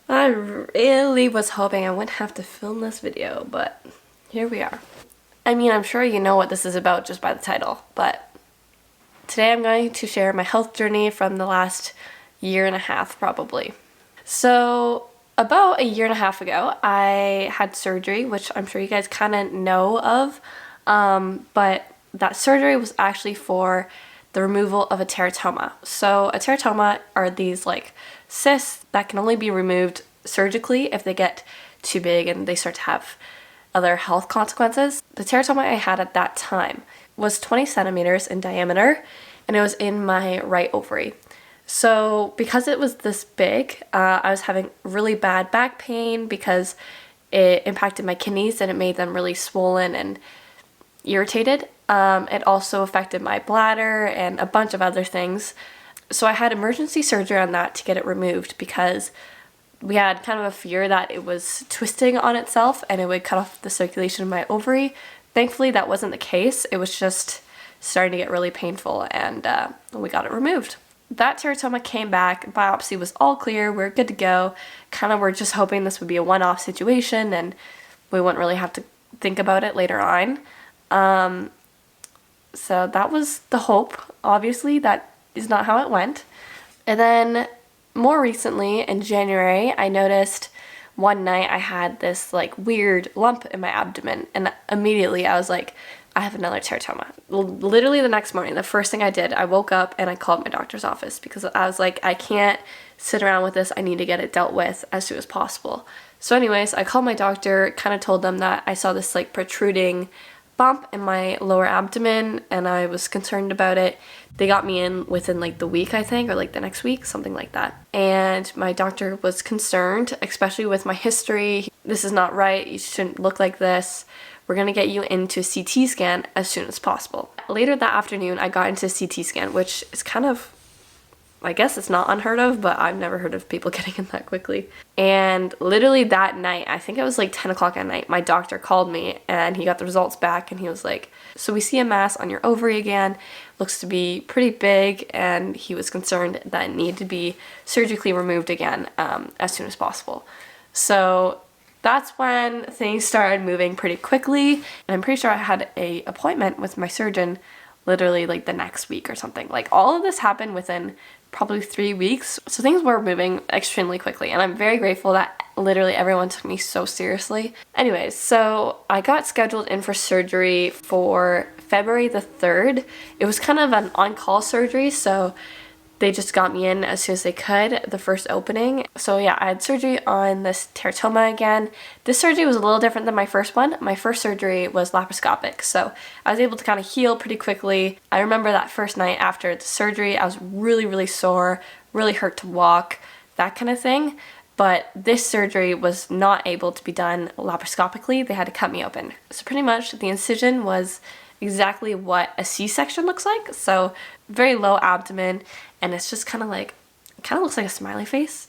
I really was hoping I wouldn't have to film this video, but here we are. I mean, I'm sure you know what this is about just by the title, but today I'm going to share my health journey from the last year and a half, probably. So, about a year and a half ago, I had surgery, which I'm sure you guys kind of know of, but that surgery was actually for the removal of a teratoma. So a teratoma are these like cysts that can only be removed surgically if they get too big and they start to have other health consequences. The teratoma I had at that time was 20 centimeters in diameter, and it was in my right ovary. So because it was this big, I was having really bad back pain because it impacted my kidneys and it made them really swollen and irritated. It also affected my bladder and a bunch of other things. So I had emergency surgery on that to get it removed because we had kind of a fear that it was twisting on itself and it would cut off the circulation in my ovary. Thankfully, that wasn't the case. It was just starting to get really painful, and we got it removed. That teratoma came back, biopsy was all clear, we're good to go. Kind of we're just hoping this would be a one-off situation and we wouldn't really have to think about it later on. So that was the hope. Obviously, that is not how it went. And then more recently, in January, I noticed one night I had this like weird lump in my abdomen, and immediately I was like, I have another teratoma. Literally the next morning, the first thing I did, I woke up and I called my doctor's office because I was like, I can't sit around with this. I need to get it dealt with as soon as possible. So anyways, I called my doctor, kind of told them that I saw this like protruding bump in my lower abdomen and I was concerned about it. They got me in within like the week, I think, or like the next week, something like that. And my doctor was concerned, especially with my history. This is not right. You shouldn't look like this. We're going to get you into a CT scan as soon as possible. Later that afternoon, I got into a CT scan, which is kind of, I guess it's not unheard of, but I've never heard of people getting in that quickly. And literally that night, I think it was like 10 o'clock at night, my doctor called me and he got the results back and he was like, so we see a mass on your ovary again, looks to be pretty big, and he was concerned that it needed to be surgically removed again as soon as possible. So that's when things started moving pretty quickly, and I'm pretty sure I had an appointment with my surgeon literally like the next week or something. Like all of this happened within probably 3 weeks, so things were moving extremely quickly, and I'm very grateful that literally everyone took me so seriously. Anyways, so I got scheduled in for surgery for February the 3rd. It was kind of an on-call surgery, so they just got me in as soon as they could, the first opening. So yeah, I had surgery on this teratoma again. This surgery was a little different than my first one. My first surgery was laparoscopic, so I was able to kind of heal pretty quickly. I remember that first night after the surgery, I was really, really sore, really hurt to walk, that kind of thing. But this surgery was not able to be done laparoscopically. They had to cut me open. So pretty much the incision was exactly what a C-section looks like. So very low abdomen, and it's just kind of looks like a smiley face.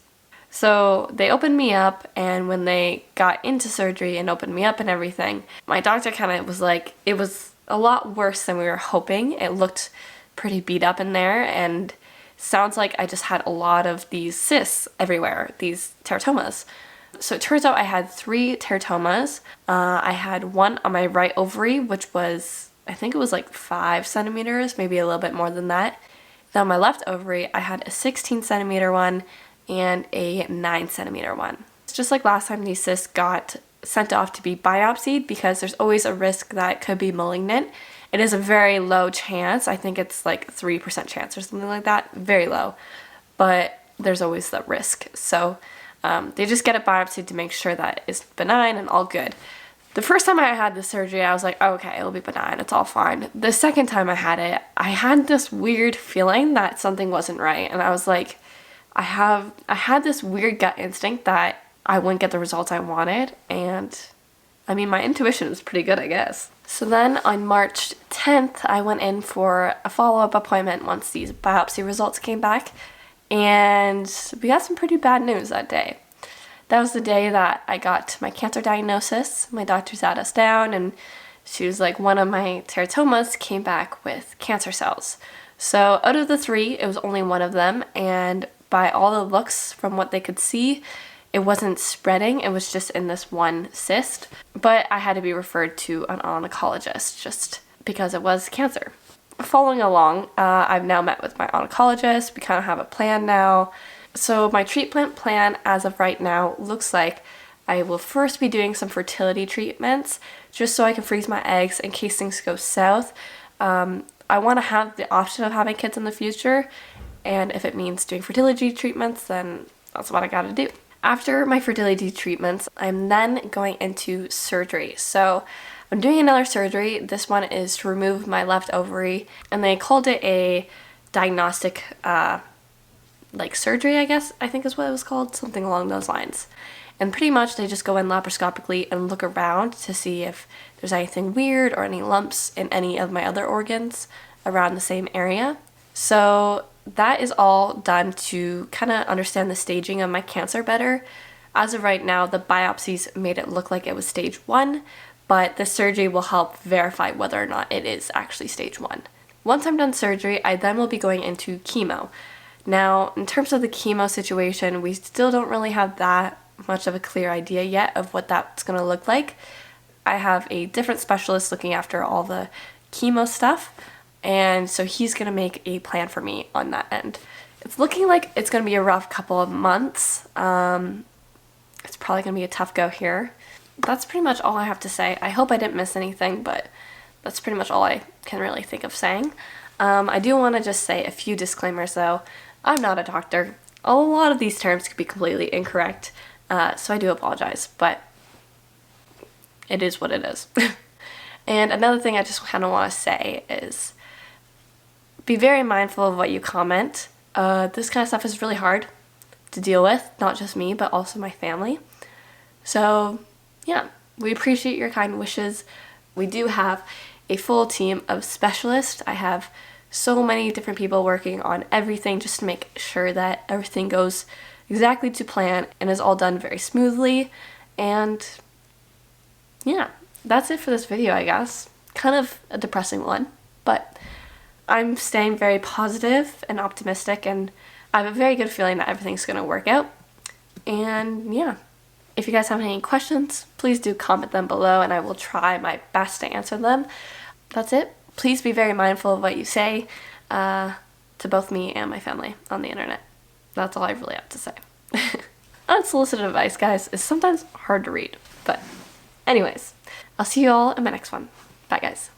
So they opened me up, and when they got into surgery and opened me up and everything, my doctor kind of was like, it was a lot worse than we were hoping. It looked pretty beat up in there, and sounds like I just had a lot of these cysts everywhere, these teratomas. So it turns out I had 3 teratomas. I had one on my right ovary, which was, I think it was like 5 centimeters, maybe a little bit more than that. Then on my left ovary, I had a 16 centimeter one and a 9 centimeter one. It's just like last time, these cysts got sent off to be biopsied because there's always a risk that it could be malignant. It is a very low chance. I think it's like 3% chance or something like that. Very low. But there's always that risk. So they just get it biopsied to make sure that it's benign and all good. The first time I had the surgery, I was like, oh, okay, it'll be benign, it's all fine. The second time I had it, I had this weird feeling that something wasn't right. And I was like, I had this weird gut instinct that I wouldn't get the results I wanted. And I mean, my intuition was pretty good, I guess. So then on March 10th, I went in for a follow-up appointment once these biopsy results came back. And we got some pretty bad news that day. That was the day that I got my cancer diagnosis. My doctor sat us down and she was like, one of my teratomas came back with cancer cells. So out of the 3, it was only one of them, and by all the looks from what they could see, it wasn't spreading, it was just in this one cyst. But I had to be referred to an oncologist just because it was cancer. Following along, I've now met with my oncologist. We kind of have a plan now. So my treatment plan as of right now looks like I will first be doing some fertility treatments just so I can freeze my eggs in case things go south. I want to have the option of having kids in the future, and if it means doing fertility treatments, then that's what I gotta do. After my fertility treatments, I'm then going into surgery. So I'm doing another surgery. This one is to remove my left ovary, and they called it a diagnostic surgery, I think is what it was called, something along those lines. And pretty much they just go in laparoscopically and look around to see if there's anything weird or any lumps in any of my other organs around the same area. So that is all done to kind of understand the staging of my cancer better. As of right now, the biopsies made it look like it was stage 1, but the surgery will help verify whether or not it is actually stage 1. Once I'm done surgery, I then will be going into chemo. Now, in terms of the chemo situation, we still don't really have that much of a clear idea yet of what that's going to look like. I have a different specialist looking after all the chemo stuff, and so he's going to make a plan for me on that end. It's looking like it's going to be a rough couple of months. It's probably going to be a tough go here. That's pretty much all I have to say. I hope I didn't miss anything, but that's pretty much all I can really think of saying. I do want to just say a few disclaimers though. I'm not a doctor. A lot of these terms could be completely incorrect. So I do apologize, but it is what it is. And another thing I just kind of want to say is be very mindful of what you comment. This kind of stuff is really hard to deal with, not just me, but also my family. So yeah, we appreciate your kind wishes. We do have a full team of specialists. I have so many different people working on everything just to make sure that everything goes exactly to plan and is all done very smoothly. And yeah, that's it for this video, I guess. Kind of a depressing one, but I'm staying very positive and optimistic, and I have a very good feeling that everything's going to work out. And yeah, if you guys have any questions, please do comment them below and I will try my best to answer them. That's it. Please be very mindful of what you say to both me and my family on the internet. That's all I really have to say. Unsolicited advice, guys, is sometimes hard to read. But anyways, I'll see you all in my next one. Bye, guys.